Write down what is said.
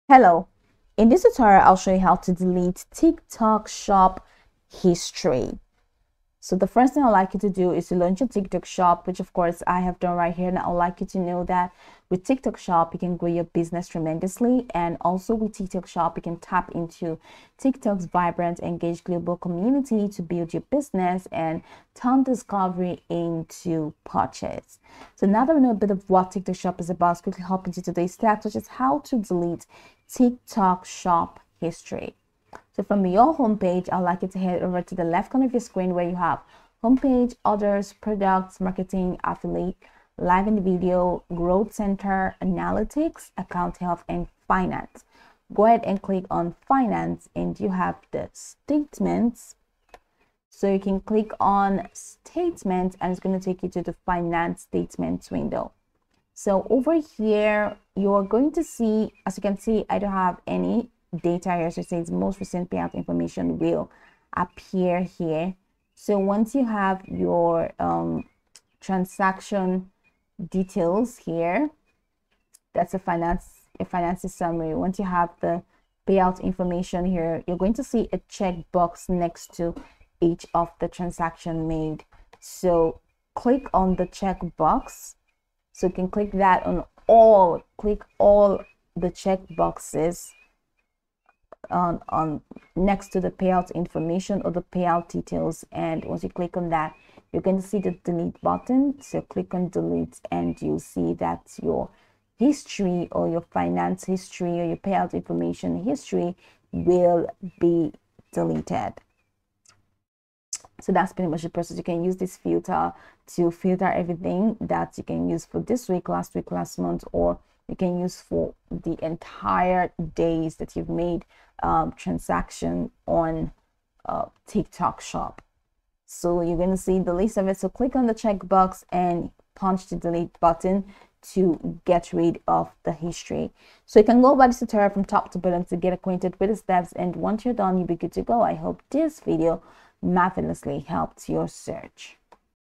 Hello, in this tutorial I'll show you how to delete TikTok shop history. So the first thing I'd like you to do is to launch your TikTok shop, which of course I have done right here. And I'd like you to know that with TikTok shop, you can grow your business tremendously. And also with TikTok shop, you can tap into TikTok's vibrant, engaged global community to build your business and turn discovery into purchase. So now that we know a bit of what TikTok shop is about, let's quickly hop into today's steps, which is how to delete TikTok shop history. So from your homepage, I'd like you to head over to the left corner of your screen where you have homepage, others, products, marketing, affiliate, live and video, growth center, analytics, account health, and finance. Go ahead and click on finance and you have the statements. So you can click on statements and it's going to take you to the finance statements window. So over here, you're going to see, as you can see, I don't have any data here, so it says most recent payout information will appear here. So once you have your transaction details here, that's a finance summary. Once you have the payout information here, you're going to see a checkbox next to each of the transaction made. So click on the checkbox. So you can click that on all, click all the checkboxes on next to the payout information or the payout details, and once you click on that, you're going to see the delete button. So click on delete and you'll see that your history or your finance history or your payout information history will be deleted. So that's pretty much the process. You can use this filter to filter everything that you can use for this week, last month, or you can use for the entire days that you've made transaction on TikTok shop. So you're going to see the list of it. So click on the checkbox and punch the delete button to get rid of the history. So you can go over this tutorial from top to bottom to get acquainted with the steps, and once you're done, you'll be good to go. I hope this video marvelously helped your search.